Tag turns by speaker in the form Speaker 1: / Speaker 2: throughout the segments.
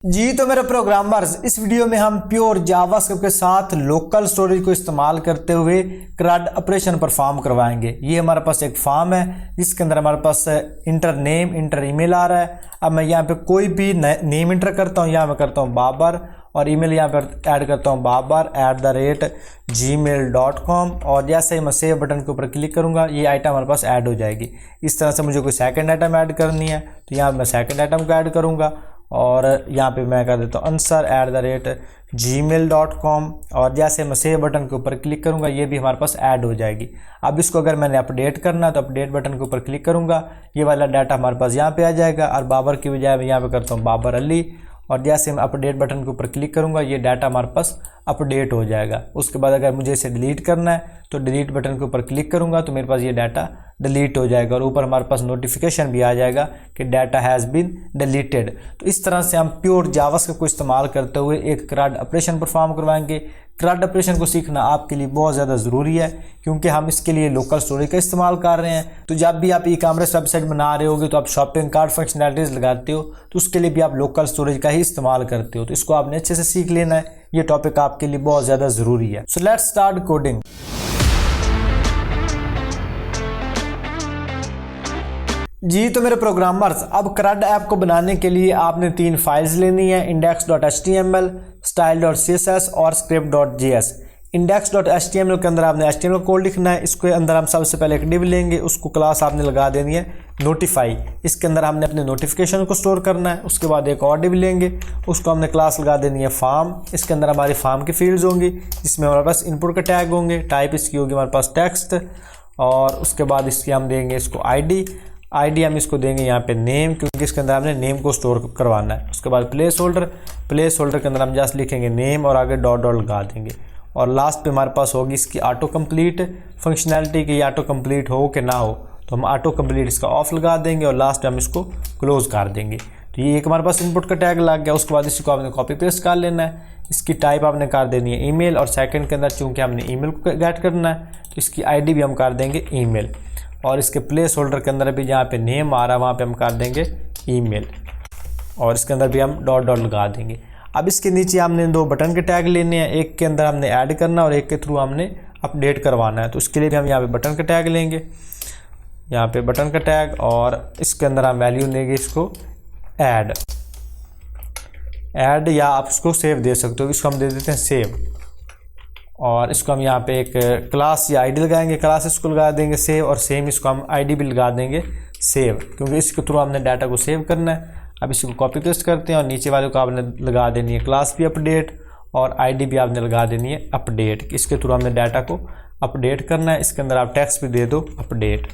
Speaker 1: जी तो मेरे प्रोग्रामर्स, इस वीडियो में हम प्योर जावास्क्रिप्ट के साथ लोकल स्टोरेज को इस्तेमाल करते हुए CRUD ऑपरेशन परफॉर्म करवाएंगे। ये हमारे पास एक फॉर्म है जिसके अंदर हमारे पास इंटर नेम, इंटर ईमेल आ रहा है। अब मैं यहाँ पे कोई भी नेम इंटर करता हूँ, यहाँ मैं करता हूँ बाबर, और ईमेल यहाँ पर ऐड करता हूँ babar@gmail.com, और जैसे ही मैं सेव बटन के ऊपर क्लिक करूँगा ये आइटम हमारे पास ऐड हो जाएगी। इस तरह से मुझे कोई सेकंड आइटम ऐड करनी है तो यहाँ मैं सेकंड आइटम को ऐड करूँगा, और यहाँ पे मैं कर देता हूँ answer@gmail.com, और जैसे मैं सेव बटन के ऊपर क्लिक करूँगा ये भी हमारे पास ऐड हो जाएगी। अब इसको अगर मैंने अपडेट करना है तो अपडेट बटन के ऊपर क्लिक करूँगा, ये वाला डाटा हमारे पास यहाँ पे आ जाएगा, और बाबर की बजाय मैं यहाँ पे करता हूँ बाबर अली, और जैसे मैं अपडेट बटन के ऊपर क्लिक करूँगा ये डाटा हमारे पास अपडेट हो जाएगा। उसके बाद अगर मुझे इसे डिलीट करना है तो डिलीट बटन के ऊपर क्लिक करूँगा तो मेरे पास ये डाटा डिलीट हो जाएगा, और ऊपर हमारे पास नोटिफिकेशन भी आ जाएगा कि डाटा हैज़ बीन डिलीटेड। तो इस तरह से हम प्योर जावास्क्रिप्ट को इस्तेमाल करते हुए एक CRUD ऑपरेशन परफॉर्म करवाएंगे। CRUD ऑपरेशन को सीखना आपके लिए बहुत ज़्यादा ज़रूरी है क्योंकि हम इसके लिए लोकल स्टोरेज का इस्तेमाल कर रहे हैं। तो जब भी आप ई-कॉमर्स वेबसाइट बना रहे होगे तो आप शॉपिंग कार्ट फंक्शनैलिटीज़ लगाते हो तो उसके लिए भी आप लोकल स्टोरेज का ही इस्तेमाल करते हो। तो इसको आपने अच्छे से सीख लेना है, ये टॉपिक आपके लिए बहुत ज़्यादा ज़रूरी है। So let's start coding. जी तो मेरे प्रोग्रामर्स, अब CRUD ऐप को बनाने के लिए आपने 3 फाइल्स लेनी है, index.html, style.css और script.js। index.html के अंदर आपने HTML कोड लिखना है। इसके अंदर हम सबसे पहले एक डिव लेंगे, उसको क्लास आपने लगा देनी है नोटिफाई। इसके अंदर हमने अपने नोटिफिकेशन को स्टोर करना है। उसके बाद एक और डिव लेंगे, उसको हमने क्लास लगा देनी है फॉर्म। इसके अंदर हमारी फॉर्म की फील्ड्स होंगी जिसमें हमारे पास इनपुट का टैग होंगे, टाइप इसकी होगी हमारे पास टेक्स्ट, और उसके बाद इसकी हम देंगे इसको आईडी हम इसको देंगे यहाँ पे नेम, क्योंकि इसके अंदर हमने नेम को स्टोर करवाना है। उसके बाद प्लेस होल्डर के अंदर हम जस्ट लिखेंगे नेम और आगे डॉट लगा देंगे, और लास्ट पे हमारे पास होगी इसकी ऑटो कंप्लीट फंक्शनैलिटी की, ऑटो कंप्लीट हो कि ना हो तो हम ऑटो कंप्लीट इसका ऑफ लगा देंगे, और लास्ट में हम इसको क्लोज कर देंगे। तो ये एक हमारे पास इनपुट का टैग लग गया। उसके बाद इसको आपने कॉपी पेस्ट कर लेना है, इसकी टाइप आपने कर देनी है ईमेल, और सेकंड के अंदर चूँकि हमने ईमेल को गेट करना है तो इसकी आईडी भी हम कर देंगे ईमेल, और इसके प्लेस होल्डर के अंदर भी जहाँ पे नेम आ रहा है वहाँ पे हम कर देंगे ईमेल, और इसके अंदर भी हम डॉट लगा देंगे। अब इसके नीचे हमने 2 बटन के टैग लेने हैं, एक के अंदर हमने ऐड करना और एक के थ्रू हमने अपडेट करवाना है। तो उसके लिए भी हम यहाँ पे बटन का टैग लेंगे, यहाँ पे बटन का टैग, और इसके अंदर हम वैल्यू लेंगे इसको ऐड, या आप इसको सेव दे सकते हो। इसको हम दे देते हैं सेव, और इसको हम यहाँ पे एक क्लास या आईडी लगाएंगे, क्लास इसको लगा देंगे सेव, और सेम इसको हम आईडी भी लगा देंगे सेव, क्योंकि इसके थ्रू हमने डाटा को सेव करना है। अब इसको कॉपी पेस्ट करते हैं, और नीचे वाले को आपने लगा देनी है क्लास भी अपडेट, और आईडी भी आपने लगा देनी है अपडेट। इसके थ्रू हमने डाटा को अपडेट करना है। इसके अंदर आप टेक्स्ट भी दे दो अपडेट,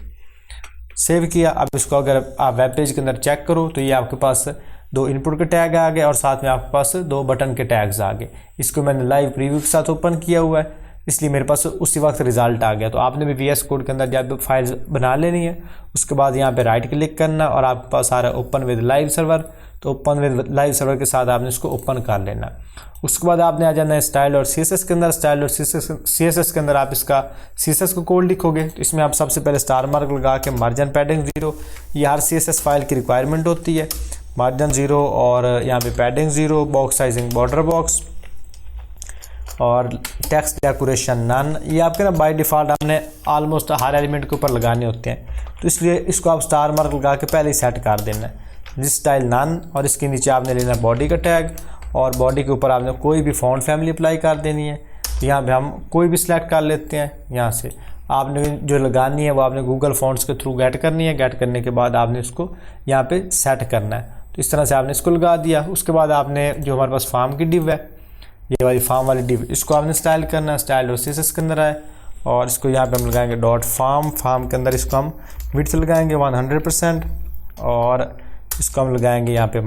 Speaker 1: सेव किया। अब इसको अगर आप वेब पेज के अंदर चेक करो तो ये आपके पास 2 इनपुट के टैग आ गए, और साथ में आपके पास 2 बटन के टैग्स आ गए। इसको मैंने लाइव प्रीव्यू के साथ ओपन किया हुआ है, इसलिए मेरे पास उसी वक्त रिजल्ट आ गया। तो आपने भी VS कोड के अंदर जब फाइल बना लेनी है उसके बाद यहाँ पे राइट क्लिक करना, और आपके पास आ रहा है ओपन विद लाइव सर्वर, तो ओपन विद लाइव सर्वर के साथ आपने इसको ओपन कर लेना। उसके बाद आपने आ जाना है स्टाइल और CSS के अंदर। स्टाइल और CSS के अंदर आप इसका CSS को कोड लिखोगे, तो इसमें आप सबसे पहले स्टार मार्क लगा के मार्जिन पैडिंग 0, ये हर CSS फाइल की रिक्वायरमेंट होती है, मार्जिन 0, और यहाँ पे padding 0, box sizing border box, और टेक्स्ट डेकोरेशन नन। ये आपके ना बाय डिफ़ॉल्ट आपने ऑलमोस्ट हर एलिमेंट के ऊपर लगाने होते हैं, तो इसलिए इसको आप स्टार मार्क लगा के पहले ही सेट कर देना है। जिस स्टाइल नन, और इसके नीचे आपने लेना है बॉडी का टैग, और बॉडी के ऊपर आपने कोई भी फॉन्ट फैमिली अप्लाई कर देनी है। यहाँ पे हम कोई भी सिलेक्ट कर लेते हैं। यहाँ से आपने जो लगानी है वो आपने गूगल फॉन्ट्स के थ्रू गेट करनी है। गेट करने के बाद आपने इसको यहाँ पे सेट करना है। तो इस तरह से आपने इसको लगा दिया। उसके बाद आपने जो हमारे पास फॉर्म की डिव है, ये वाली फॉर्म वाली डिव, इसको आपने स्टाइल करना है। स्टाइल और CSS के अंदर आए, और इसको यहाँ पे हम लगाएंगे डॉट फॉर्म के अंदर इसको हम विड्थ लगाएंगे 100%, और इसको हम लगाएंगे यहाँ पे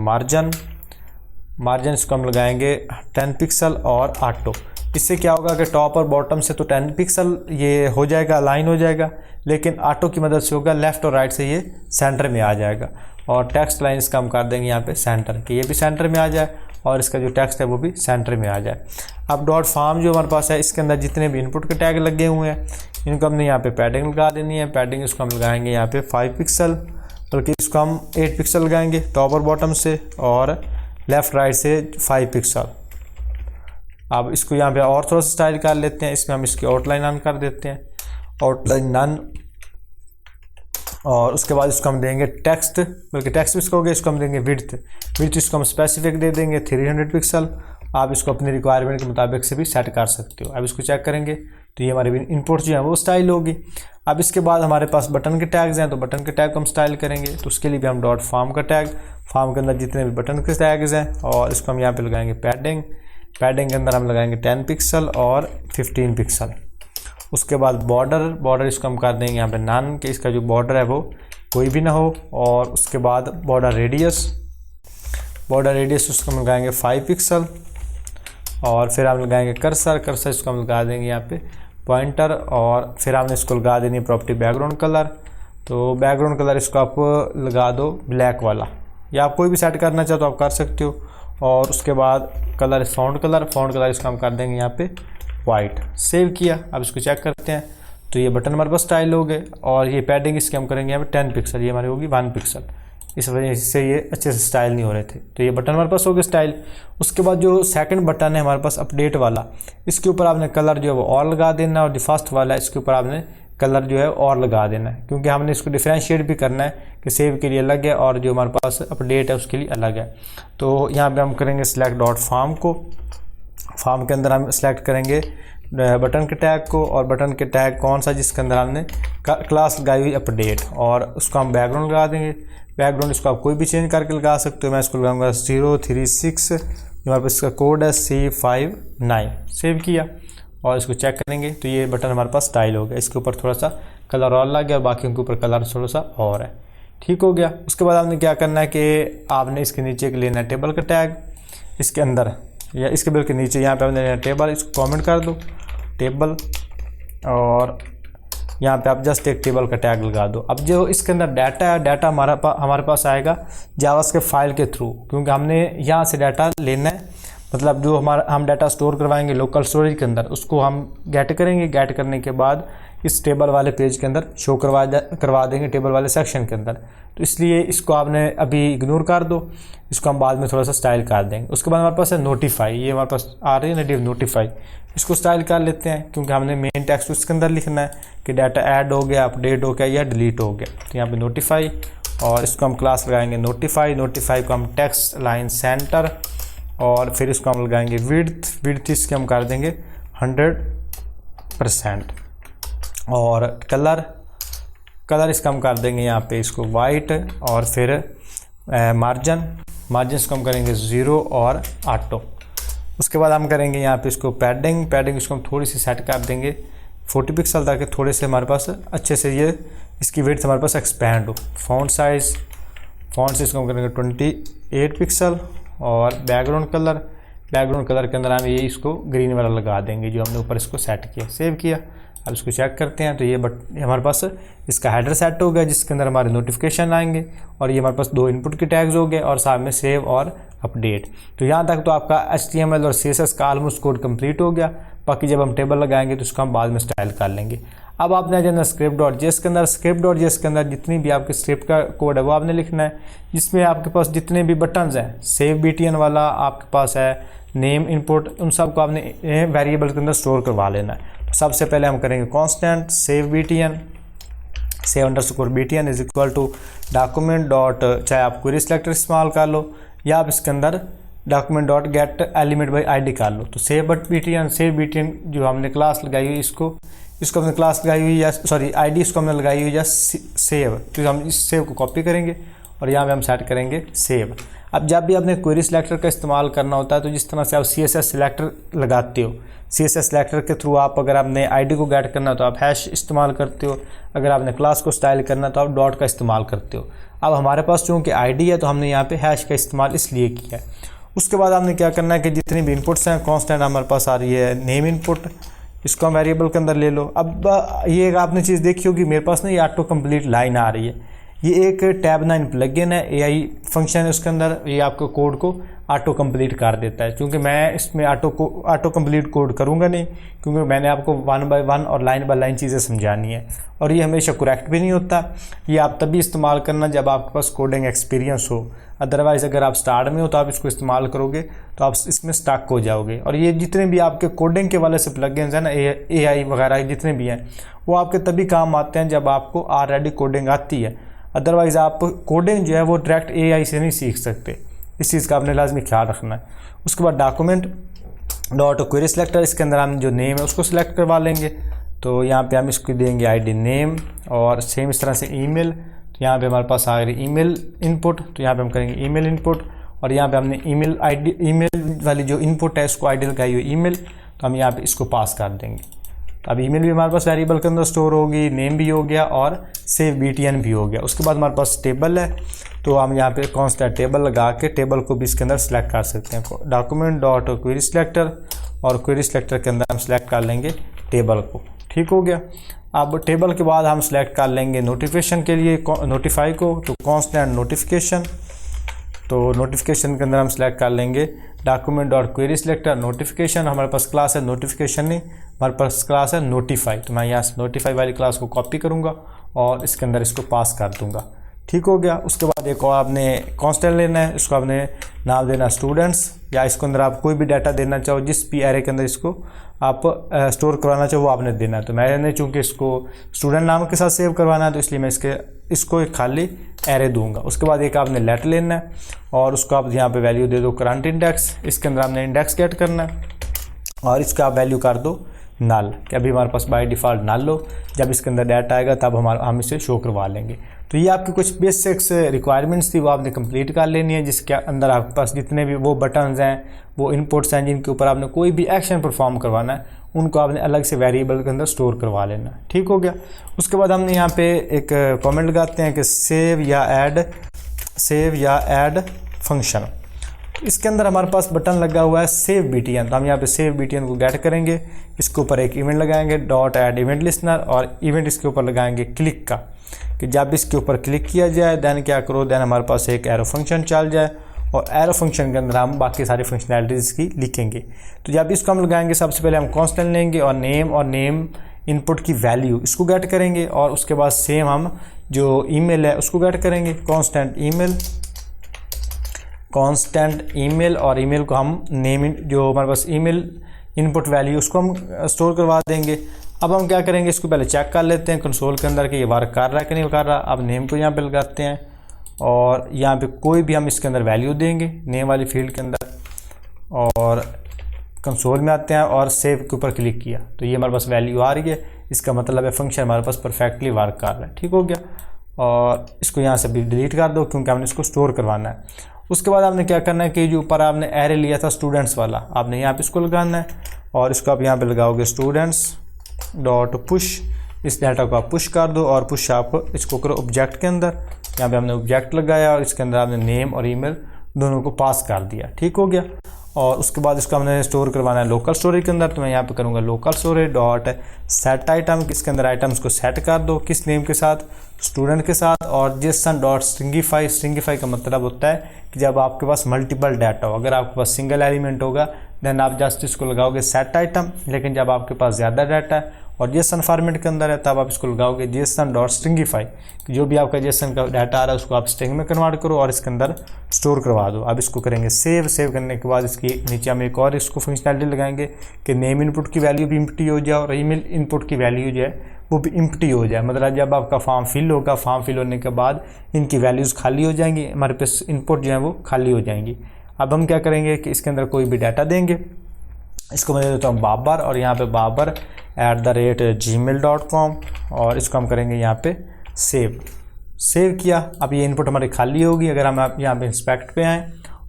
Speaker 1: मार्जिन इसको हम लगाएंगे 10 पिक्सल और ऑटो। इससे क्या होगा कि टॉप और बॉटम से तो 10 पिक्सल ये हो जाएगा, अलाइन हो जाएगा, लेकिन ऑटो की मदद से होगा लेफ़्ट और राइट से ये सेंटर में आ जाएगा। और टेक्स्ट लाइन इसका हम कर देंगे यहाँ पे सेंटर, कि ये भी सेंटर में आ जाए और इसका जो टेक्स्ट है वो भी सेंटर में आ जाए। अब डॉट फॉर्म जो हमारे पास है इसके अंदर जितने भी इनपुट के टैग लगे हुए हैं इनको हमने यहाँ पे पैडिंग लगा देनी है। पैडिंग इसको हम लगाएंगे यहाँ पे 5 पिक्सल, बल्कि इसको हम 8 पिक्सल लगाएंगे टॉप और बॉटम से, और लेफ़्ट राइट से 5 पिक्सल। अब इसको यहाँ पे और थोड़ा सा स्टाइल कर लेते हैं, इसमें हम इसकी आउटलाइन ऑन कर देते हैं, आउटलाइन नन, और उसके बाद इसको हम देंगे टेक्स्ट, बल्कि टेक्स्ट भी इसको हो गया, इसको हम देंगे विड्थ इसको हम स्पेसिफिक दे देंगे 300 पिक्सल। आप इसको अपनी रिक्वायरमेंट के मुताबिक से भी सेट कर सकते हो। अब इसको चेक करेंगे तो ये हमारे इनपुट जो है वो स्टाइल होगी। अब इसके बाद हमारे पास बटन के टैग्स हैं, तो बटन के टैग को हम स्टाइल करेंगे, तो उसके लिए भी हम डॉट फॉर्म का टैग, फॉर्म के अंदर जितने भी बटन के टैग्स हैं, और इसको हम यहाँ पे लगाएंगे पैडिंग के अंदर हम लगाएंगे 10 पिक्सल और 15 पिक्सल। उसके बाद बॉर्डर इसको हम कर देंगे यहाँ पे नन, कि इसका जो बॉर्डर है वो कोई भी ना हो। और उसके बाद बॉर्डर रेडियस उसको हम लगाएंगे 5 पिक्सल। और फिर हम लगाएंगे कर्सर इसको हम लगा देंगे यहाँ पे पॉइंटर, और फिर हमने इसको लगा देनी प्रॉपर्टी बैकग्राउंड कलर। तो बैकग्राउंड कलर इसको आप लगा दो ब्लैक वाला, या आप कोई भी सेट करना चाहो तो आप कर सकते हो। और उसके बाद कलर फाउंड कलर इसको हम कर देंगे यहाँ पे वाइट। सेव किया। अब इसको चेक करते हैं तो ये बटन हमारे पास स्टाइल हो गए। और ये पैडिंग इसके हम करेंगे यहाँ पे 10 पिक्सल, ये हमारी होगी 1 पिक्सल, इस वजह से ये अच्छे से स्टाइल नहीं हो रहे थे। तो ये बटन हमारे पास हो गए स्टाइल। उसके बाद जो सेकंड बटन है हमारे पास अपडेट वाला, इसके ऊपर आपने कलर जो है वो और लगा देना, और जो फर्स्ट वाला है इसके ऊपर आपने कलर जो है और लगा देना है, क्योंकि हमने इसको डिफरेंशिएट भी करना है कि सेव के लिए अलग है और जो हमारे पास अपडेट है उसके लिए अलग है। तो यहाँ पे हम करेंगे सिलेक्ट डॉट फॉर्म को, फॉर्म के अंदर हम सिलेक्ट करेंगे बटन के टैग को, और बटन के टैग कौन सा जिसके अंदर हमने क्लास लगाई हुई अपडेट, और उसको हम बैकग्राउंड लगा देंगे। बैकग्राउंड इसको आप कोई भी चेंज करके लगा सकते हो। मैं इसको लगाऊंगा 036, हमारे पास इसका कोड है C59। सेव किया और इसको चेक करेंगे तो ये बटन हमारे पास स्टाइल हो गया। इसके ऊपर थोड़ा सा कलर और लग गया और बाकी के ऊपर कलर थोड़ा सा और है, ठीक हो गया। उसके बाद आपने क्या करना है कि आपने इसके नीचे एक लेना है टेबल का टैग, इसके अंदर या इसके बिल के नीचे यहाँ पे आपने लेना टेबल, इसको कमेंट कर दो टेबल, और यहाँ पे आप जस्ट एक टेबल का टैग लगा दो। अब जो इसके अंदर डाटा है, डाटा हमारे पास आएगा जावास्क्रिप्ट फाइल के थ्रू, क्योंकि हमने यहाँ से डाटा लेना है, मतलब जो हम डाटा स्टोर करवाएंगे लोकल स्टोरेज के अंदर, उसको हम गेट करेंगे। गेट करने के बाद इस टेबल वाले पेज के अंदर शो करवा देंगे, टेबल वाले सेक्शन के अंदर। तो इसलिए इसको आपने अभी इग्नोर कर दो, इसको हम बाद में थोड़ा सा स्टाइल कर देंगे। उसके बाद हमारे पास है नोटिफाई, ये हमारे पास आ रही है नेटिव नोटिफाई, इसको स्टाइल कर लेते हैं, क्योंकि हमने मेन टेक्स्ट उसके अंदर लिखना है कि डाटा ऐड हो गया, अपडेट हो गया या डिलीट हो गया। तो यहाँ पे नोटिफाई, और इसको हम क्लास लगाएंगे नोटिफाई को हम टेक्स्ट लाइन सेंटर, और फिर इसको हम लगाएंगे विड्थ इसके हम कर देंगे 100%, और कलर इसका हम कर देंगे यहाँ पे इसको वाइट, और फिर मार्जिन इसको हम करेंगे 0 और ऑटो। उसके बाद हम करेंगे यहाँ पे इसको पैडिंग इसको हम थोड़ी सी सेट कर देंगे 40 पिक्सल, ताकि थोड़े से हमारे पास अच्छे से ये इसकी विड्थ हमारे पास एक्सपैंड हो। फॉन्ट साइज इसको हम करेंगे 28 पिक्सल, और बैकग्राउंड कलर के अंदर हम ये इसको ग्रीन वाला लगा देंगे जो हमने ऊपर इसको सेट किया। सेव किया। अब इसको चेक करते हैं तो ये हमारे पास इसका हेडर सेट हो गया, जिसके अंदर हमारे नोटिफिकेशन आएंगे, और ये हमारे पास 2 इनपुट के टैग्स हो गए, और साथ में सेव और अपडेट। तो यहाँ तक तो आपका HTML और CSS का ऑलमोस्ट कोड कंप्लीट हो गया। बाकी जब हम टेबल लगाएंगे तो उसको हम बाद में स्टाइल कर लेंगे। अब आपने जाना script.js के अंदर जितनी भी आपके स्क्रिप्ट का कोड है वो आपने लिखना है, जिसमें आपके पास जितने भी बटन्स हैं, सेव BTN वाला आपके पास है, नेम इनपुट, उन सब को आपने वेरिएबल के अंदर स्टोर करवा लेना है। तो सबसे पहले हम करेंगे constant save BTN is equal to document dot, चाहे आप क्वेरी सिलेक्टर इस्तेमाल कर लो या आप इसके अंदर document dot get element by ID कर लो। तो सेव BTN जो हमने क्लास लगाई हुई इसको हमने क्लास लगाई हुई या ID इसको हमने लगाई हुई या सेव, तो हम इस सेव को कॉपी करेंगे और यहाँ पे हम सेट करेंगे सेव। अब जब भी आपने क्वेरी सिलेक्टर का इस्तेमाल करना होता है तो जिस तरह से आप CSS सिलेक्टर लगाते हो, CSS सिलेक्टर के थ्रू आप अगर आपने ID को गेट करना तो आप हैश इस्तेमाल करते हो, अगर आपने क्लास को स्टाइल करना तो आप डॉट का इस्तेमाल करते हो। अब हमारे पास चूँकि ID है तो हमने यहाँ पे हैश का इस्तेमाल इसलिए किया है। उसके बाद आपने क्या करना है कि जितनी भी इनपुट्स हैं कांस्टेंट हमारे पास आ रही है नेम इनपुट, इसको हम वेरिएबल के अंदर ले लो। अब ये आपने चीज़ देखी होगी, मेरे पास ना ये ऑटो कंप्लीट लाइन आ रही है, ये एक टैब 9 प्लगइन है, AI फंक्शन है उसके अंदर। ये आपको कोड को ऑटो कंप्लीट कर देता है। क्योंकि मैं इसमें ऑटो कंप्लीट कोड करूँगा नहीं, क्योंकि मैंने आपको 1 बाय 1 और लाइन बाय लाइन चीज़ें समझानी है, और ये हमेशा करेक्ट भी नहीं होता। ये आप तभी इस्तेमाल करना जब आपके पास कोडिंग एक्सपीरियंस हो। अदरवाइज़ अगर आप स्टार्ट में हो तो आप इसको इस्तेमाल करोगे तो आप इसमें स्टक हो जाओगे। और ये जितने भी आपके कोडिंग के वाले से प्लगइन्स हैं ना, AI वगैरह जितने भी हैं, वो आपके तभी काम आते हैं जब आपको ऑलरेडी कोडिंग आती है। अदरवाइज़ आप कोडिंग जो है वो डायरेक्ट AI से नहीं सीख सकते। इस चीज़ का आपने लाजमी ख्याल रखना है। उसके बाद डॉक्यूमेंट डॉट क्वेरी सिलेक्टर, इसके अंदर हम जो नेम है उसको सिलेक्ट करवा लेंगे। तो यहाँ पे हम इसको देंगे ID नेम, और सेम इस तरह से ईमेल। तो यहाँ पे हमारे पास आ गई ईमेल इनपुट, तो यहाँ पे हम करेंगे ईमेल इनपुट, और यहाँ पे हमने ईमेल वाली जो इनपुट है उसको ID लगाई हुई ईमेल, तो हम यहाँ पे इसको पास कर देंगे। तो अब ईमेल भी हमारे पास वेरिएबल के अंदर स्टोर होगी, नेम भी हो गया और सेव BTN भी हो गया। उसके बाद हमारे पास टेबल है, तो हम यहाँ पे कॉन्स्टेंट टेबल लगा के टेबल को भी इसके अंदर सेलेक्ट कर सकते हैं। डॉक्यूमेंट डॉट क्वेरी सिलेक्टर, और क्वेरी सिलेक्टर के अंदर हम सेलेक्ट कर लेंगे टेबल को। ठीक हो गया। अब टेबल के बाद हम सेलेक्ट कर लेंगे नोटिफिकेशन के लिए नोटिफाई को, तो कॉन्स्टेंट नोटिफिकेशन। तो नोटिफिकेशन के अंदर हम सेलेक्ट कर लेंगे document dot query selector notification. हमारे पास क्लास है नोटिफिकेशन नहीं, हमारे पास क्लास है नोटिफाई। तो मैं यहाँ से नोटिफाई वाली क्लास को कॉपी करूँगा और इसके अंदर इसको पास कर दूँगा। ठीक हो गया। उसके बाद एक और आपने कांस्टेंट लेना है, इसको आपने नाम देना स्टूडेंट्स, या इसके अंदर आप कोई भी डाटा देना चाहो, जिस भी एरे के अंदर इसको आप स्टोर करवाना चाहो वो आपने देना है। तो मैंने चूँकि इसको स्टूडेंट नाम के साथ सेव करवाना है, तो इसलिए मैं इसको एक खाली एरे दूंगा। उसके बाद एक आपने लेट लेना है, और उसको आप यहाँ पे वैल्यू दे दो करंट इंडेक्स। इसके अंदर आपने इंडेक्स गेट करना है, और इसका आप वैल्यू कर दो नल, कि अभी हमारे पास बाय डिफ़ॉल्ट नल हो। जब इसके अंदर डाटा आएगा तब हम इसे शो करवा लेंगे। तो ये आपकी कुछ बेसिक्स रिक्वायरमेंट्स थी, वो आपने कंप्लीट कर लेनी है, जिसके अंदर आपके पास जितने भी वो बटन्स हैं, वो इनपुट्स हैं, जिनके ऊपर आपने कोई भी एक्शन परफॉर्म करवाना है, उनको आपने अलग से वेरिएबल के अंदर स्टोर करवा लेना। ठीक हो गया। उसके बाद हमने यहाँ पे एक कमेंट लगाते हैं कि सेव या ऐड फंक्शन। इसके अंदर हमारे पास बटन लगा हुआ है सेव BTN, तो हम यहाँ पे सेव BTN को गेट करेंगे। इसके ऊपर एक इवेंट लगाएंगे डॉट ऐड इवेंट लिस्नर, और इवेंट इसके ऊपर लगाएंगे क्लिक का, कि जब इसके ऊपर क्लिक किया जाए देन क्या करो, देन हमारे पास एक एरो फंक्शन चल जाए, और एरो फंक्शन के अंदर हम बाकी सारी फंक्शनैलिटीज़ की लिखेंगे। तो जब इसको हम लगाएंगे, सबसे पहले हम कांस्टेंट लेंगे और नेम इनपुट की वैल्यू इसको गेट करेंगे, और उसके बाद सेम हम जो ईमेल है उसको गेट करेंगे कांस्टेंट ईमेल, और ईमेल को हम नेम जो हमारे पास ईमेल इनपुट वैल्यू उसको हम स्टोर करवा देंगे। अब हम क्या करेंगे, इसको पहले चेक कर लेते हैं कंसोल के अंदर कि ये वर्क कर रहा है कि नहीं कर रहा। अब नेम को यहाँ पे लगाते हैं, और यहाँ पे कोई भी हम इसके अंदर वैल्यू देंगे नेम वाली फील्ड के अंदर, और कंसोल में आते हैं और सेव के ऊपर क्लिक किया, तो ये हमारे पास वैल्यू आ रही है। इसका मतलब है फंक्शन हमारे पास परफेक्टली वर्क कर रहा है। ठीक हो गया। और इसको यहाँ से भी डिलीट कर दो, क्योंकि हमने इसको स्टोर करवाना है। उसके बाद आपने क्या करना है कि जो ऊपर आपने एरे लिया था स्टूडेंट्स वाला, आपने यहाँ पे इसको लगाना है, और इसको आप यहाँ पे लगाओगे स्टूडेंट्स डॉट पुश। इस डाटा को आप पुश कर दो, और पुश आप इसको करो ऑब्जेक्ट के अंदर। यहाँ पे हमने ऑब्जेक्ट लगाया, और इसके अंदर आपने नेम और ईमेल दोनों को पास कर दिया। ठीक हो गया। और उसके बाद इसको हमने स्टोर करवाना है लोकल स्टोरेज के अंदर, तो मैं यहाँ पे करूँगा local storage dot set item. इसके अंदर आइटम्स को सेट कर दो, किस नेम के साथ, स्टूडेंट के साथ, और जेसन डॉट स्ट्रिंगिफाई का मतलब होता है कि जब आपके पास मल्टीपल डाटा हो। अगर आपके पास सिंगल एलिमेंट होगा देन आप जस्ट इसको लगाओगे सेट आइटम, लेकिन जब आपके पास ज़्यादा डाटा है और जेसन फॉर्मेट के अंदर है तब आप इसको लगाओगे जेसन डॉट स्ट्रिंगिफाई। जो भी आपका जेसन का डाटा आ रहा है उसको आप स्ट्रिंग में कन्वर्ट करो और इसके अंदर स्टोर करवा दो। अब इसको करेंगे सेव करने के बाद इसकी नीचे हम एक और इसको फंक्शनैलिटी लगाएंगे कि नेम इनपुट की वैल्यू भी इम्प्टी हो जाए, और ईमेल इनपुट की वैल्यू जो है वो भी इम्प्टी हो जाए। मतलब जब आपका फॉर्म फिल होगा, फॉर्म फिल होने के बाद इनकी वैल्यूज़ खाली हो जाएंगी, हमारे पास इनपुट जो है वो खाली हो जाएंगी। अब हम क्या करेंगे कि इसके अंदर कोई भी डाटा देंगे। इसको मैं दे देता हूँ बाबर, और यहाँ पे babar@gmail.com, और इसको हम करेंगे यहाँ पे सेव किया। अब ये इनपुट हमारी खाली होगी। अगर हम यहाँ पे इंस्पेक्ट पे आएँ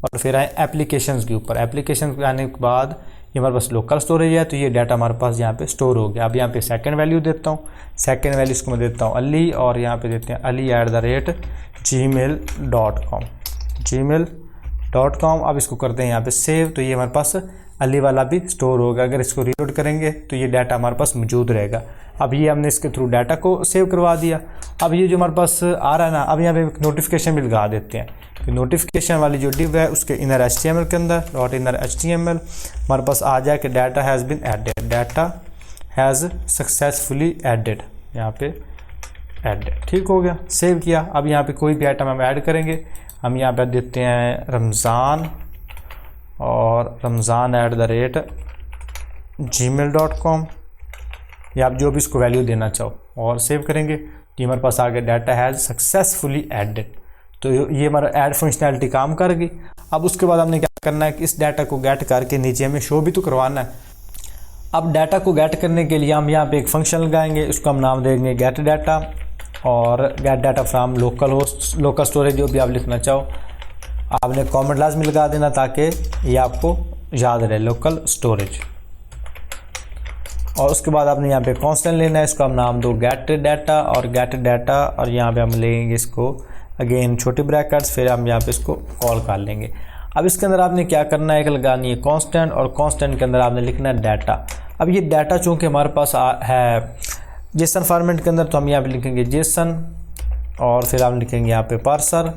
Speaker 1: और फिर आए एप्लीकेशंस के ऊपर, एप्लीकेशन पे आने के बाद ये हमारे पास लोकल स्टोरेज है, तो ये डाटा हमारे पास यहाँ पे स्टोर हो गया। अब यहाँ पे सेकंड वैल्यू देता हूँ, सेकंड वैल्यू इसको मैं देता हूँ अली, और यहाँ पे देते हैं ali@gmail.com .com। अब इसको करते हैं यहाँ पे सेव, तो ये हमारे पास अली वाला भी स्टोर होगा। अगर इसको रीलोड करेंगे तो ये डाटा हमारे पास मौजूद रहेगा। अब ये हमने इसके थ्रू डाटा को सेव करवा दिया। अब ये जो हमारे पास आ रहा है ना, अब यहाँ पे नोटिफिकेशन भी लगा देते हैं कि नोटिफिकेशन वाली जो डिव है उसके इनर HTML के अंदर .inner.html हमारे पास आ जाए कि data has been added, data has successfully added, यहाँ पे एडेड। ठीक हो गया, सेव किया। अब यहाँ पे कोई भी आइटम हम ऐड करेंगे, हम यहाँ पे देते हैं रमज़ान और ramadan@gmail.com, या आप जो भी इसको वैल्यू देना चाहो और सेव करेंगे तो हमारे पास आ गया डाटा हैज़ सक्सेसफुली एडेड। तो ये हमारा ऐड फंक्शनैलिटी काम कर गई। अब उसके बाद हमने क्या करना है कि इस डाटा को गेट करके नीचे हमें शो भी तो करवाना है। अब डाटा को गेट करने के लिए हम यहाँ पे एक फंक्शन लगाएंगे, उसको हम नाम देंगे गेट डाटा और gate data from local host, local storage, जो भी आप लिखना चाहो। आपने कमेंट लाजमी लगा देना ताकि ये आपको याद रहे, लोकल स्टोरेज। और उसके बाद आपने यहाँ पे कांस्टेंट लेना है, इसको हम नाम दो गेट डाटा और गेट डाटा, और यहाँ पे हम लेंगे इसको अगेन छोटे ब्रैकेट्स, फिर हम यहाँ पे इसको कॉल कर लेंगे। अब इसके अंदर आपने क्या करना है कि लगानी है कांस्टेंट, और कांस्टेंट के अंदर आपने लिखना है डाटा। अब ये डाटा चूँकि हमारे पास है जेसन फॉर्मेट के अंदर, तो हम यहाँ पे लिखेंगे जेसन, और फिर हम लिखेंगे यहाँ पे पार्सर।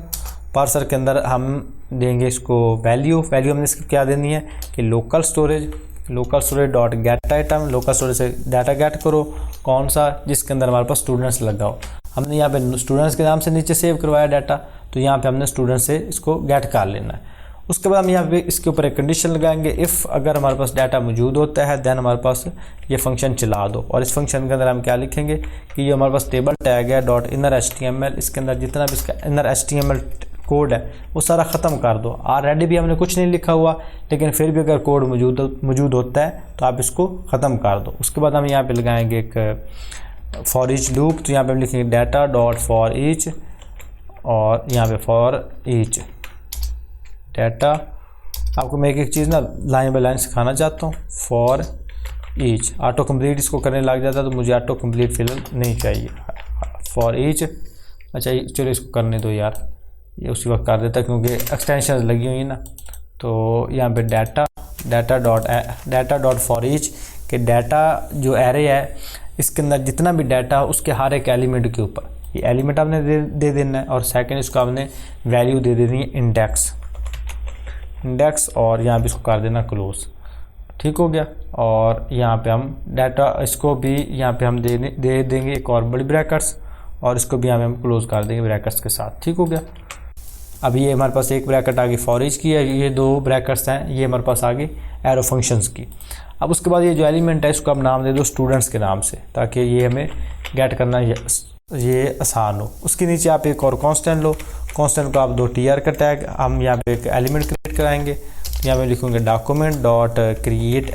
Speaker 1: पार्सर के अंदर हम देंगे इसको वैल्यू हमने इसको क्या देनी है कि local storage dot get item, local storage से डाटा गेट करो, कौन सा, जिसके अंदर हमारे पास स्टूडेंट्स लगा हो। हमने यहाँ पे स्टूडेंट्स के नाम से नीचे सेव करवाया डाटा, तो यहाँ पे हमने स्टूडेंट से इसको गेट कर लेना है। उसके बाद हम यहाँ पे इसके ऊपर एक कंडीशन लगाएंगे, इफ़ अगर हमारे पास डाटा मौजूद होता है देन हमारे पास ये फंक्शन चला दो। और इस फंक्शन के अंदर हम क्या लिखेंगे कि ये हमारे पास टेबल टैग है .inner.html, इसके अंदर जितना भी इसका inner.html कोड है वो सारा ख़त्म कर दो। ऑलरेडी भी हमने कुछ नहीं लिखा हुआ, लेकिन फिर भी अगर कोड मौजूद होता है तो आप इसको ख़त्म कर दो। उसके बाद हम यहाँ पे लगाएंगे एक फॉर ईच लूप, तो यहाँ पे हम लिखेंगे डाटा डॉट फॉर ईच, और यहाँ पे फॉर ईच डाटा। आपको मैं एक चीज़ ना लाइन बाय लाइन सिखाना चाहता हूँ। फॉर ईच ऑटो कंप्लीट इसको करने लग जाता है, तो मुझे ऑटो कंप्लीट फिलहाल नहीं चाहिए। फॉर ईच, अच्छा चलो इसको करने दो यार, ये उसी वक्त कर देता क्योंकि एक्सटेंशन लगी हुई है ना। तो यहाँ पे डाटा डॉट फॉर ईच के डाटा जो एरे है इसके अंदर जितना भी डाटा उसके हर एक एलिमेंट के ऊपर ये एलिमेंट आपने दे देना है, और सेकंड इसको आपने वैल्यू दे देनी है इंडेक्स, और यहाँ पे इसको कर देना क्लोज। ठीक हो गया। और यहाँ पे हम डाटा इसको भी यहाँ पे हम दे देंगे एक और बड़ी ब्रैकेट्स, और इसको भी यहाँ पे हम क्लोज कर देंगे ब्रैकेट्स के साथ। ठीक हो गया। अब ये हमारे पास एक ब्रैकेट आ गई फॉर ईच की है, ये दो ब्रैकेट्स हैं ये हमारे पास आ गई एरो फंक्शंस की। अब उसके बाद ये जो एलिमेंट है इसको आप नाम दे दो स्टूडेंट्स के नाम से, ताकि ये हमें गेट करना ये आसान हो। उसके नीचे आप एक और कांस्टेंट लो, कांस्टेंट को आप दो tr का टैग, हम यहाँ पे एक एलिमेंट क्रिएट कराएंगे। यहाँ पे लिखूँगे डॉक्यूमेंट डॉट क्रिएट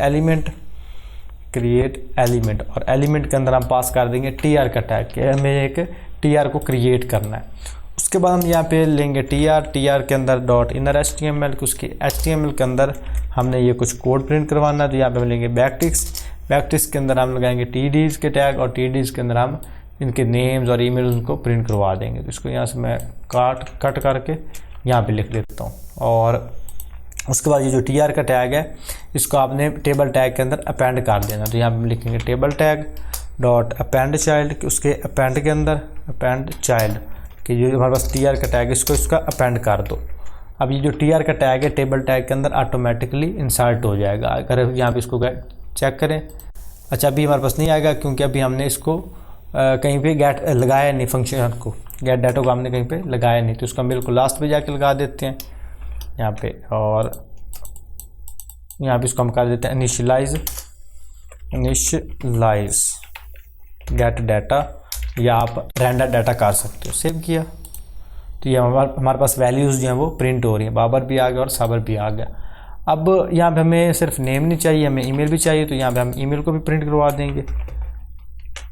Speaker 1: एलिमेंट, और एलिमेंट के अंदर हम पास कर देंगे tr का टैग कि हमें एक tr को क्रिएट करना है। उसके बाद हम यहाँ पे लेंगे tr के अंदर .inner.html, उसके HTML के अंदर हमने ये कुछ कोड प्रिंट करवाना है, तो यहाँ पे हम लेंगे बैकटिक्स के अंदर हम लगाएंगे tds के टैग, और tds के अंदर हम इनके नेम्स और ईमेल उनको प्रिंट करवा देंगे। तो इसको यहाँ से मैं कट करके यहाँ पे लिख देता हूँ। और उसके बाद ये जो tr का टैग है इसको आपने टेबल टैग के अंदर अपेंड कर देना, तो यहाँ पे लिखेंगे table tag dot append child, उसके अपेंड के अंदर अपेंड चाइल्ड कि जो हमारे पास tr का टैग है इसका अपेंड कर दो। अब ये जो tr का टैग है टेबल टैग के अंदर ऑटोमेटिकली इंसर्ट हो जाएगा। अगर यहाँ पे इसको चेक करें, अच्छा अभी हमारे पास नहीं आएगा क्योंकि अभी हमने इसको कहीं पे गेट लगाया नहीं, फंक्शन को गेट डाटा को हमने कहीं पे लगाया नहीं, तो उसको हम बिल्कुल लास्ट पे जाके लगा देते हैं यहाँ पे। और यहाँ पे इसको हम कर देते हैं इनिशियलाइज गेट डाटा, या आप रेंडर डाटा कर सकते हो। सेव किया तो ये हमारे पास वैल्यूज़ जो हैं वो प्रिंट हो रही हैं, बाबर भी आ गया और साबर भी आ गया। अब यहाँ पे हमें सिर्फ नेम नहीं चाहिए, हमें ईमेल भी चाहिए, तो यहाँ पे हम ईमेल को भी प्रिंट करवा देंगे,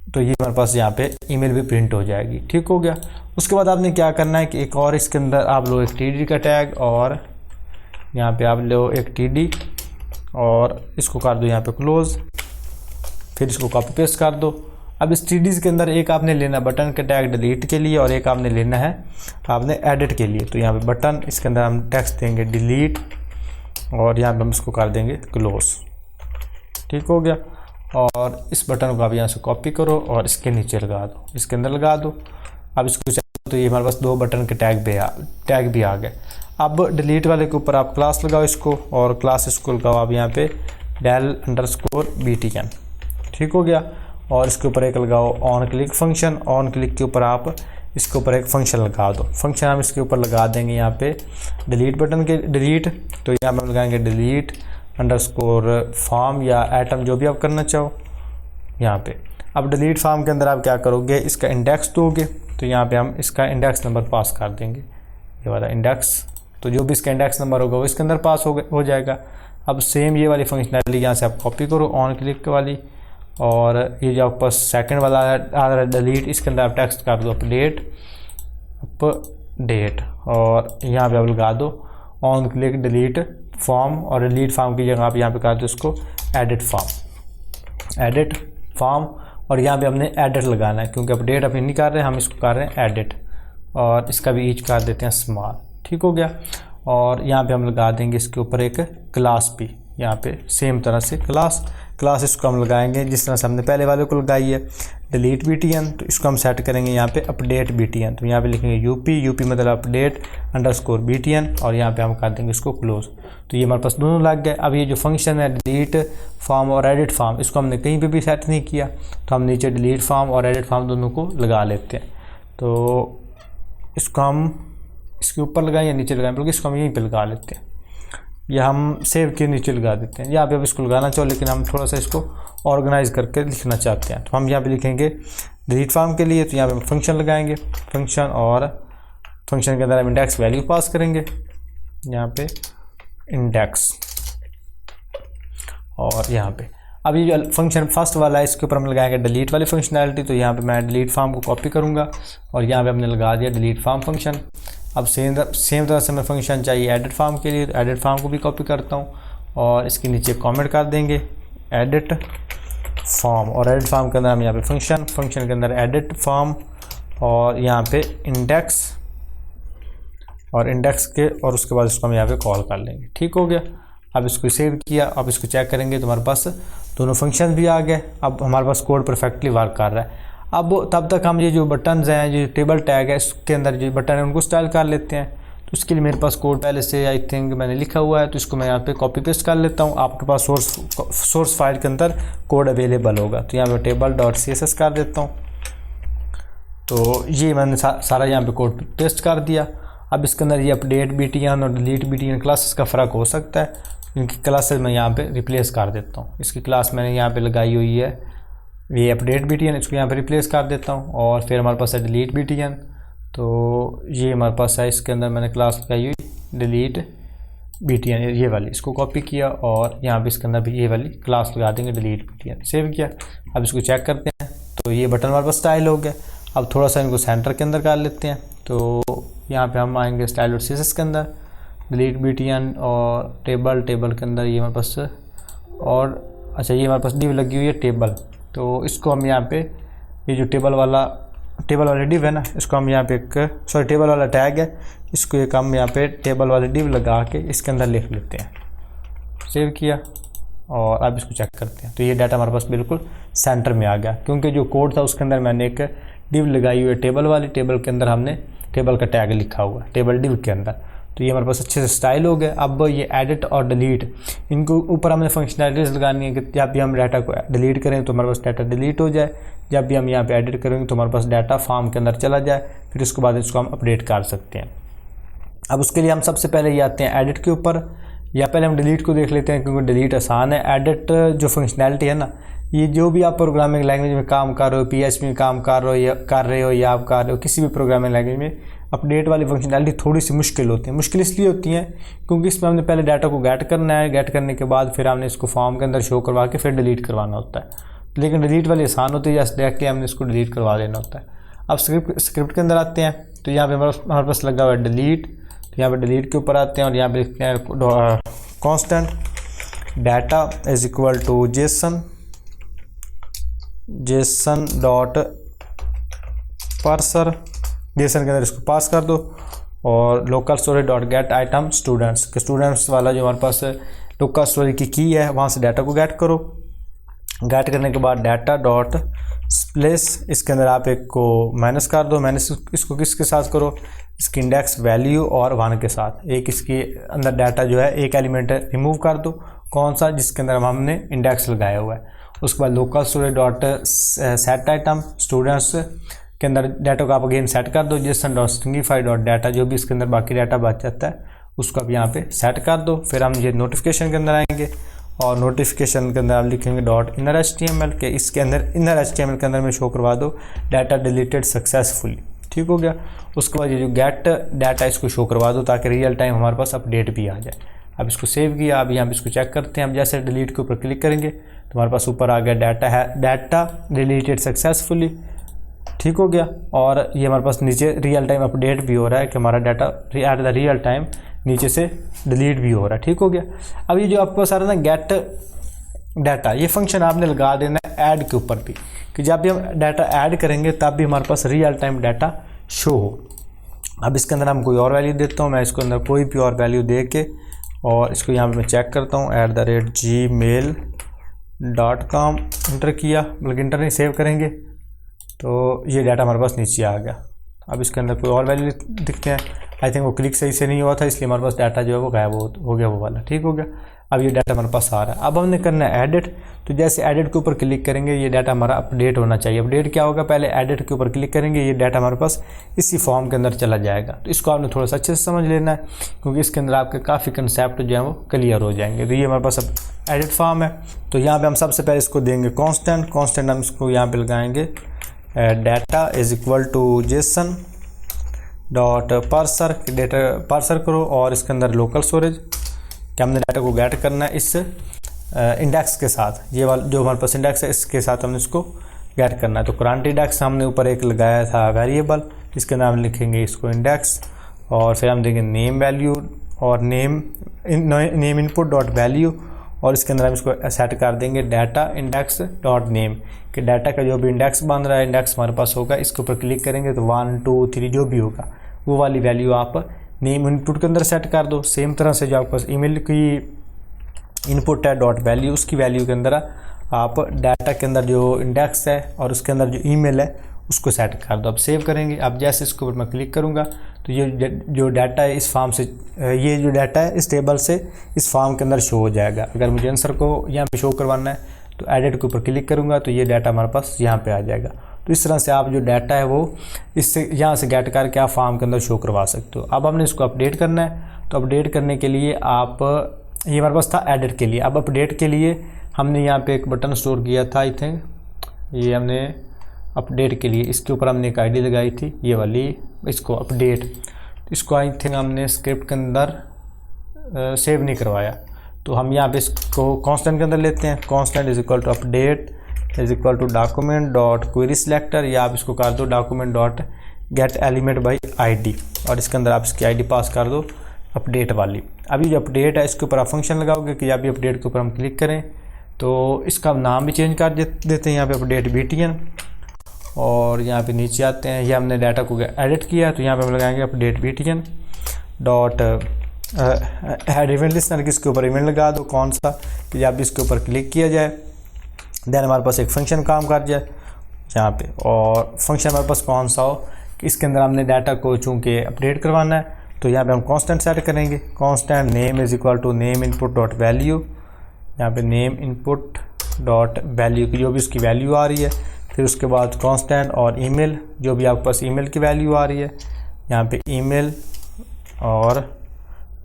Speaker 1: तो ये हमारे पास यहाँ पे ईमेल भी प्रिंट हो जाएगी। ठीक हो गया। उसके बाद आपने क्या करना है कि एक और इसके अंदर आप लो एक td का टैग, और यहाँ पे आप लो एक td और इसको कर दो यहाँ पे क्लोज, फिर इसको कॉपी पेस्ट कर दो। अब इस TDs के अंदर एक आपने लेना बटन के टैग डिलीट के लिए और एक आपने लेना है आपने एडिट के लिए। तो यहाँ पे बटन, इसके अंदर हम टेक्स्ट देंगे डिलीट और यहाँ पे हम इसको कर देंगे क्लोज। ठीक हो गया। और इस बटन को आप यहाँ से कॉपी करो और इसके नीचे लगा दो, इसके अंदर लगा दो। अब इसको तो ये हमारे पास 2 बटन के टैग भी आ गए। अब डिलीट वाले के ऊपर आप क्लास लगाओ इसको, और क्लास इसको लगाओ आप यहाँ पे del_btn। ठीक हो गया। और इसके ऊपर एक लगाओ on click function. On click के ऊपर आप इसके ऊपर एक फंक्शन लगा दो। फंक्शन हम इसके ऊपर लगा देंगे यहाँ पे डिलीट बटन के डिलीट। तो यहाँ पे हम लगाएंगे डिलीट अंडरस्कोर फॉर्म या एटम, जो भी आप करना चाहो यहाँ पे। अब डिलीट फॉर्म के अंदर आप क्या करोगे, इसका इंडेक्स दोगे। तो यहाँ पे हम इसका इंडेक्स नंबर पास कर देंगे, ये वाला इंडेक्स। तो जो भी इसका इंडेक्स नंबर होगा वो इसके अंदर पास हो जाएगा। अब सेम ये वाली फंक्शनैलिटी यहाँ से आप कॉपी करो ऑन क्लिक वाली, और ये जो आपके पास सेकंड वाला आ रहा है डिलीट, इसके अंदर आप टेक्स्ट कर दो अपडेट, और यहाँ पे आप लगा दो ऑन क्लिक डिलीट फॉर्म, और डिलीट फॉर्म की जगह आप यहाँ पे कर दो इसको एडिट फॉर्म। और यहाँ पे हमने एडिट लगाना है, क्योंकि अपडेट अभी नहीं कर रहे हैं, हम इसको कर रहे हैं एडिट, और इसका भी ईच कर देते हैं स्मॉल। ठीक हो गया। और यहाँ पे हम लगा देंगे इसके ऊपर एक क्लास भी, यहाँ पे सेम तरह से क्लास इसको हम लगाएंगे जिस तरह से हमने पहले वाले को लगाई है डिलीट BTN। तो इसको हम सेट करेंगे यहाँ पे अपडेट BTN। तो यहाँ पे लिखेंगे यूपी मतलब अपडेट अंडरस्कोर BTN, और यहाँ पे हम कर देंगे इसको क्लोज। तो ये हमारे पास दोनों लग गए। अब ये जो फंक्शन है डिलीट फॉर्म और एडिट फॉर्म, इसको हमने कहीं पे भी सेट नहीं किया, तो हम नीचे डिलीट फॉर्म और एडिट फॉर्म दोनों को लगा लेते हैं। तो इसको हम इसके ऊपर लगाएं या नीचे लगाएं, बल्कि इसको हम यहीं पे लगा लेते हैं, या हम सेव के नीचे लगा देते हैं। यहाँ पे अब इसको लगाना चाहो, लेकिन हम थोड़ा सा इसको ऑर्गेनाइज करके लिखना चाहते हैं। तो हम यहाँ पे लिखेंगे डिलीट फॉर्म के लिए, तो यहाँ पे हम फंक्शन लगाएंगे फंक्शन, और फंक्शन के अंदर हम इंडेक्स वैल्यू पास करेंगे यहाँ पे इंडेक्स। और यहाँ पे अब ये जो फंक्शन फर्स्ट वाला है इसके ऊपर हम लगाएंगे डिलीट वाली फंक्शनैलिटी। तो यहाँ पे मैं डिलीट फॉर्म को कॉपी करूँगा और यहाँ पे हमने लगा दिया डिलीट फॉर्म फंक्शन। अब सेम तरह से मैं फंक्शन चाहिए एडिट फॉर्म के लिए, तो एडिट फॉर्म को भी कॉपी करता हूँ और इसके नीचे कमेंट कर देंगे एडिट फॉर्म, और एडिट फॉर्म के अंदर हम यहाँ पे फंक्शन के अंदर एडिट फॉर्म, और यहाँ पे इंडेक्स, और इंडेक्स के, और उसके बाद इसको हम यहाँ पे कॉल कर लेंगे। ठीक हो गया। अब इसको सेव किया, अब इसको चेक करेंगे तो हमारे पास दोनों फंक्शन भी आ गए। अब हमारे पास कोड परफेक्टली वर्क कर रहा है। अब तब तक हम ये जो बटन्स हैं, जो टेबल टैग है, इसके अंदर जो बटन है उनको स्टाइल कर लेते हैं। तो उसके लिए मेरे पास कोड पहले से आई थिंक मैंने लिखा हुआ है, तो इसको मैं यहाँ पे कॉपी पेस्ट कर लेता हूँ। आपके पास सोर्स फाइल के अंदर कोड अवेलेबल होगा, तो यहाँ पे table.css कर देता हूँ। तो ये मैंने सारा यहाँ पे कोड पेस्ट कर दिया। अब इसके अंदर ये अपडेट BTN और डिलीट BTN क्लासेस का फ़र्क हो सकता है, क्योंकि क्लासेस मैं यहाँ पे रिप्लेस कर देता हूँ। इसकी क्लास मैंने यहाँ पे लगाई हुई है ये अपडेट BTN, इसको यहाँ पे रिप्लेस कर देता हूँ। और फिर हमारे पास है डिलीट BTN, तो ये हमारे पास है, इसके अंदर मैंने क्लास लगाई हुई डिलीट BTN, ये वाली, इसको कॉपी किया और यहाँ पे इसके अंदर भी ये वाली क्लास लगा देंगे डिलीट BTN। सेव किया। अब इसको चेक करते हैं, तो ये बटन हमारे पास स्टाइल हो गया। अब थोड़ा सा इनको सेंटर के अंदर कर लेते हैं। तो यहाँ पे हम आएंगे style.css के अंदर डिलीट BTN और टेबल के अंदर ये हमारे पास, और अच्छा ये हमारे पास डिव लगी हुई है टेबल, तो इसको हम यहाँ पे ये जो टेबल वाला डिव है ना, इसको हम यहाँ पे एक टेबल वाला टैग है, इसको एक हम यहाँ पे टेबल वाले डिव लगा के इसके अंदर लिख लेते हैं। सेव किया और अब इसको चेक करते हैं, तो ये डाटा हमारे पास बिल्कुल सेंटर में आ गया, क्योंकि जो कोड था उसके अंदर मैंने एक डिव लगाई हुई है टेबल वाली, टेबल के अंदर हमने टेबल का टैग लिखा हुआ है टेबल डिव के अंदर। तो ये हमारे पास अच्छे से स्टाइल हो गया। अब ये एडिट और डिलीट, इनको ऊपर हमने फंक्शनैलिटीज़ लगानी है कि जब भी हम डाटा को डिलीट करें तो हमारे पास डाटा डिलीट हो जाए, जब भी हम यहाँ पे एडिट करेंगे तो हमारे पास डाटा फॉर्म के अंदर चला जाए, फिर उसके बाद इसको हम अपडेट कर सकते हैं। अब उसके लिए हम सबसे पहले ये आते हैं एडिट के ऊपर, या पहले हम डिलीट को देख लेते हैं, क्योंकि डिलीट आसान है। एडिट जो फंक्शनैलिटी है ना, ये जो भी आप प्रोग्रामिंग लैंग्वेज में काम कर रहे हो, PHP में काम कर रहे हो या आप कर रहे हो किसी भी प्रोग्रामिंग लैंग्वेज में, अपडेट वाली फंक्शनैलिटी थोड़ी सी मुश्किल होती है। मुश्किल इसलिए होती है क्योंकि इसमें हमने पहले डाटा को गेट करना है, गेट करने के बाद फिर हमने इसको फॉर्म के अंदर शो करवा के फिर डिलीट करवाना होता है। लेकिन डिलीट वाली आसान होती है, जस्ट डायरेक्टली हमने इसको डिलीट करवा देना होता है। अब स्क्रिप्ट के अंदर आते हैं, तो यहाँ पे हमारे पास लगा हुआ है डिलीट, तो यहाँ पे डिलीट के ऊपर आते हैं और यहाँ पे लिखते हैं constant data is equal to JSON JSON dot parser, JSON के अंदर इसको पास कर दो, और local storage dot get item students के स्टूडेंट्स वाला जो हमारे पास लोकल स्टोरेज की है वहाँ से डाटा को गेट करो। गेट करने के बाद डाटा डॉट प्लेस, इसके अंदर आप एक को माइनस कर दो। माइनस इसको किसके साथ करो, इसकी इंडेक्स वैल्यू और 1 के साथ। एक इसके अंदर डाटा जो है एक एलिमेंट रिमूव कर दो, कौन सा, जिसके अंदर हमने इंडेक्स लगाया हुआ है। उसके बाद local storage dot set item students के अंदर डाटा को आप अगेन सेट कर दो। Jason dot stringify dot data, जो भी इसके अंदर बाकी डाटा बच जाता है उसको आप यहाँ पे सेट कर दो। फिर हम ये नोटिफिकेशन के अंदर आएंगे और नोटिफिकेशन के अंदर आप लिखेंगे डॉट इनर HTML के, इसके अंदर इनर HTML के अंदर में शो करवा दो डाटा डिलीटेड सक्सेसफुली। ठीक हो गया। उसके बाद ये जो गेट डाटा इसको शो करवा दो ताकि रियल टाइम हमारे पास अपडेट भी आ जाए। अब इसको सेव किया, अब यहाँ पे इसको चेक करते हैं। हम जैसे डिलीट के ऊपर क्लिक करेंगे तो हमारे पास ऊपर आ गया डाटा है, डाटा डिलीटेड सक्सेसफुली। ठीक हो गया। और ये हमारे पास नीचे रियल टाइम अपडेट भी हो रहा है कि हमारा data at the real time नीचे से डिलीट भी हो रहा है। ठीक हो गया। अब ये जो आपके पास आ रहा है ना गेट डाटा, ये फंक्शन आपने लगा देना है ऐड के ऊपर भी, कि जब भी हम डाटा ऐड करेंगे तब भी हमारे पास रियल टाइम डाटा शो हो। अब इसके अंदर हम कोई और वैल्यू देता हूँ, मैं इसके अंदर कोई भी और वैल्यू दे के और इसको यहाँ पे मैं चेक करता हूँ @gmail.com इंटर किया, मतलब इंटर नहीं सेव करेंगे तो ये डाटा हमारे पास नीचे आ गया। अब इसके अंदर कोई और वैल्यू दिखते हैं, आई थिंक वो क्लिक सही से नहीं हुआ था इसलिए हमारे पास डाटा जो है वो गायब हो गया वो वाला। ठीक हो गया। अब ये डाटा हमारे पास आ रहा है। अब हमने करना है एडिट, तो जैसे एडिट के ऊपर क्लिक करेंगे ये डाटा हमारा अपडेट होना चाहिए। अपडेट क्या होगा, पहले एडिट के ऊपर क्लिक करेंगे ये डाटा हमारे पास इसी फॉर्म के अंदर चला जाएगा। तो इसको आपने थोड़ा सा अच्छे से समझ लेना है क्योंकि इसके अंदर आपके काफ़ी कंसेप्ट जो है वो क्लियर हो जाएंगे। तो ये हमारे पास अब एडिट फॉर्म है। तो यहाँ पर हम सबसे पहले इसको देंगे कॉन्स्टेंट हम इसको यहाँ पर लगाएंगे data is equal to JSON dot parser, data parser करो और इसके अंदर लोकल स्टोरेज कि हमने डाटा को गेट करना है इस इंडेक्स के साथ। ये वाला जो हमारे पास इंडेक्स है इसके साथ हमने इसको गेट करना है। तो करंट इंडेक्स हमने ऊपर एक लगाया था वेरिएबल, इसके नाम लिखेंगे इसको इंडेक्स, और फिर हम देंगे नेम वैल्यू और नेम इनपुट डॉट वैल्यू, और इसके अंदर हम इसको सेट कर देंगे डाटा इंडेक्स डॉट नेम कि डाटा का जो भी इंडेक्स बन रहा है इंडेक्स हमारे पास होगा। इसके ऊपर क्लिक करेंगे तो 1 2 3 जो भी होगा वो वाली वैल्यू आप नेम इनपुट के अंदर सेट कर दो। सेम तरह से जो आपके पास ईमेल की इनपुट है डॉट वैल्यू, उसकी वैल्यू के अंदर आप डाटा के अंदर जो इंडेक्स है और उसके अंदर जो ईमेल है उसको सेट कर दो। अब सेव करेंगे। अब जैसे इसके ऊपर मैं क्लिक करूँगा तो ये जो डाटा है इस फॉर्म से, ये जो डाटा है इस टेबल से इस फॉर्म के अंदर शो हो जाएगा। अगर मुझे आंसर को यहाँ पे शो करवाना है तो एडिट के ऊपर क्लिक करूँगा तो ये डाटा हमारे पास यहाँ पे आ जाएगा। तो इस तरह से आप जो डाटा है वो इससे यहाँ से गेट करके आप फॉर्म के अंदर शो करवा सकते हो। अब हमने इसको अपडेट करना है, तो अपडेट करने के लिए आप, ये हमारे पास था एडिट के लिए। अब अपडेट के लिए हमने यहाँ पे एक बटन स्टोर किया था, आई थिंक ये हमने अपडेट के लिए इसके ऊपर हमने एक आईडी लगाई थी ये वाली, इसको अपडेट, इसको आई थिंक हमने स्क्रिप्ट के अंदर सेव नहीं करवाया। तो हम यहाँ पे इसको कांस्टेंट के अंदर लेते हैं, constant is equal to update is equal to document dot query selector, या आप इसको कर दो document dot get element by ID, और इसके अंदर आप इसकी आईडी पास कर दो अपडेट वाली। अभी जो अपडेट है इसके ऊपर आप फंक्शन लगाओगे कि अभी अपडेट के ऊपर हम क्लिक करें तो इसका नाम भी चेंज कर देते हैं यहाँ पे अपडेट BTN, और यहाँ पे नीचे आते हैं, ये हमने डाटा को एडिट किया तो यहाँ पे हम लगाएंगे update BTN dot add event listener, किसके ऊपर इवेंट लगा दो कौन सा कि जब इसके ऊपर क्लिक किया जाए देन हमारे पास एक फंक्शन काम कर जाए यहाँ पे, और फंक्शन हमारे पास कौन सा हो कि इसके अंदर हमने डाटा को चूँकि अपडेट करवाना है तो यहाँ पे हम कांस्टेंट सेट करेंगे, constant name is equal to name input dot value, यहाँ पे नेम इनपुट डॉट वैल्यू की जो भी उसकी वैल्यू आ रही है, फिर उसके बाद कांस्टेंट और ईमेल जो भी आपके पास ईमेल की वैल्यू आ रही है यहाँ पे ईमेल और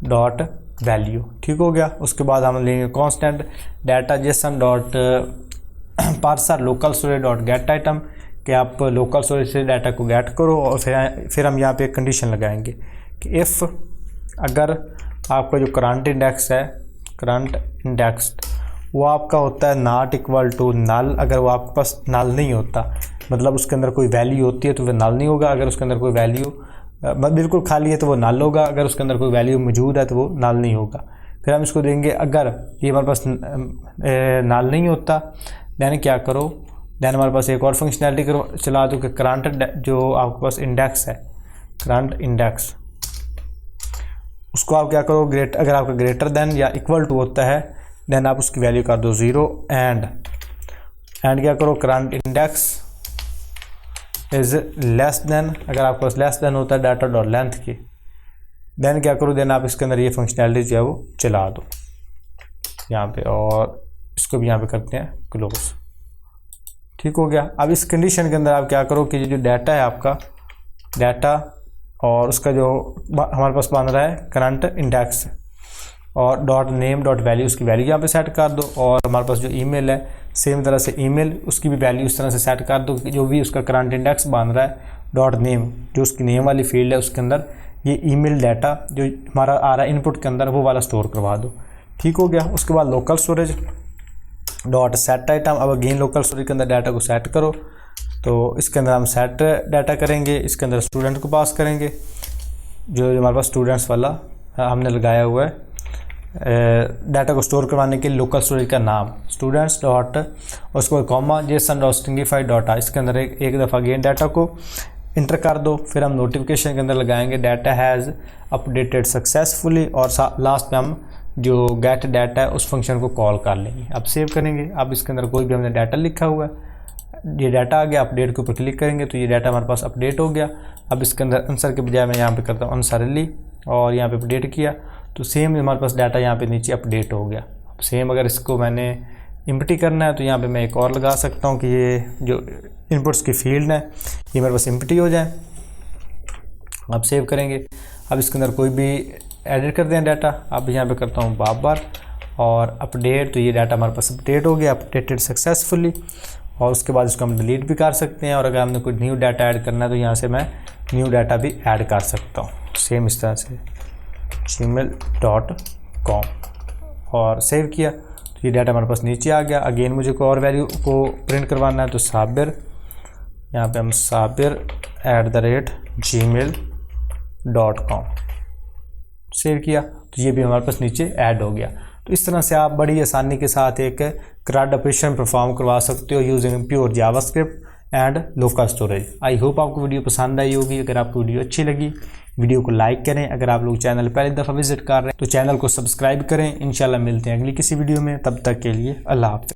Speaker 1: डॉट वैल्यू। ठीक हो गया। उसके बाद हम लेंगे constant data Jason dot parser local storage dot get item कि आप लोकल स्टोरेज से डाटा को गेट करो, और फिर हम यहाँ पे एक कंडीशन लगाएंगे कि इफ़ अगर आपका जो करंट इंडेक्स है, करंट इंडेक्स वो आपका होता है नॉट इक्वल टू नल, अगर वो आपके पास नल नहीं होता मतलब उसके अंदर कोई वैल्यू होती है तो वह नल नहीं होगा, अगर उसके अंदर कोई वैल्यू बिल्कुल खाली है तो वो नल होगा, अगर उसके अंदर कोई वैल्यू मौजूद है तो वो नल नहीं होगा। फिर हम इसको देंगे अगर ये हमारे पास नल नहीं होता देन क्या करो देन हमारे पास एक और फंक्शनैलिटी चला दो कि करंट जो आपके पास इंडेक्स है, करंट इंडेक्स, उसको आप क्या करो, अगर आपका ग्रेटर देन या इक्वल टू होता है देन आप उसकी वैल्यू कर दो 0 एंड क्या करो, current index is less than, अगर आपके पास लेस देन होता है डाटा डॉट लेंथ की, देन क्या करो, देन आप इसके अंदर ये फंक्शनैलिटी जो है वो चला दो यहाँ पे, और इसको भी यहाँ पे करते हैं क्लोज। ठीक हो गया। अब इस कंडीशन के अंदर आप क्या करो कि जो डाटा है आपका, डाटा और उसका जो हमारे पास बन रहा है करंट इंडेक्स और डॉट नेम डॉट वैल्यू, उसकी वैल्यू यहाँ पे सेट कर दो। और हमारे पास जो ईमेल है सेम तरह से ईमेल, उसकी भी वैल्यू इस तरह से सेट कर दो कि जो भी उसका करंट इंडेक्स बन रहा है डॉट नेम, जो उसकी नेम वाली फील्ड है उसके अंदर ये ईमेल डाटा जो हमारा आ रहा है इनपुट के अंदर वो वाला स्टोर करवा दो। ठीक हो गया। उसके बाद local storage dot set item, अब अगेन लोकल स्टोरेज के अंदर डाटा को सेट करो, तो इसके अंदर हम सेट डाटा करेंगे, इसके अंदर स्टूडेंट को पास करेंगे, जो हमारे पास स्टूडेंट्स वाला हमने लगाया हुआ है डाटा को स्टोर करवाने के लिए लोकल स्टोरेज का नाम स्टूडेंट्स डॉट और उसको कॉमा जेसन डॉट स्ट्रिंगिफाइड डाटा, इसके अंदर एक दफ़ा अगेन डाटा को इंटर कर दो। फिर हम नोटिफिकेशन के अंदर लगाएंगे डाटा हैज़ अपडेटेड सक्सेसफुली, और लास्ट में हम जो गेट डाटा है उस फंक्शन को कॉल कर लेंगे। अब सेव करेंगे। अब इसके अंदर कोई भी हमने डाटा लिखा हुआ है, ये डाटा आ गया, अपडेट के ऊपर क्लिक करेंगे तो ये डाटा हमारे पास अपडेट हो गया। अब इसके अंदर आंसर के बजाय मैं यहाँ पे करता हूँ आंसरली और यहाँ पे अपडेट किया तो सेम हमारे पास डाटा यहाँ पे नीचे अपडेट हो गया। सेम अगर इसको मैंने एम्प्टी करना है तो यहाँ पे मैं एक और लगा सकता हूँ कि ये जो इनपुट्स की फील्ड है ये मेरे पास एम्प्टी हो जाए। अब सेव करेंगे। अब इसके अंदर कोई भी एडिट कर दें डाटा। अब यहाँ पे करता हूँ बाबर और अपडेट, तो ये डाटा हमारे पास अपडेट हो गया, अपडेटेड सक्सेसफुली। और उसके बाद इसको हम डिलीट भी कर सकते हैं, और अगर हमने कोई न्यू डाटा ऐड करना है तो यहाँ से मैं न्यू डाटा भी ऐड कर सकता हूँ सेम इस तरह से gmail.com और सेव किया तो ये डाटा हमारे पास नीचे आ गया। अगेन मुझे कोई और वैल्यू को प्रिंट करवाना है तो साबिर, यहाँ पे हम sabir@gmail.com सेव किया तो ये भी हमारे पास नीचे ऐड हो गया। तो इस तरह से आप बड़ी आसानी के साथ एक CRUD ऑपरेशन परफॉर्म करवा सकते हो using pure JavaScript and local storage. I hope आपको वीडियो पसंद आई होगी। अगर आपको वीडियो अच्छी लगी वीडियो को लाइक करें। अगर आप लोग चैनल पहली दफ़ा विजिट कर रहे हैं तो चैनल को सब्सक्राइब करें। इंशाल्लाह मिलते हैं अगली किसी वीडियो में, तब तक के लिए अल्लाह हाफ़िज़।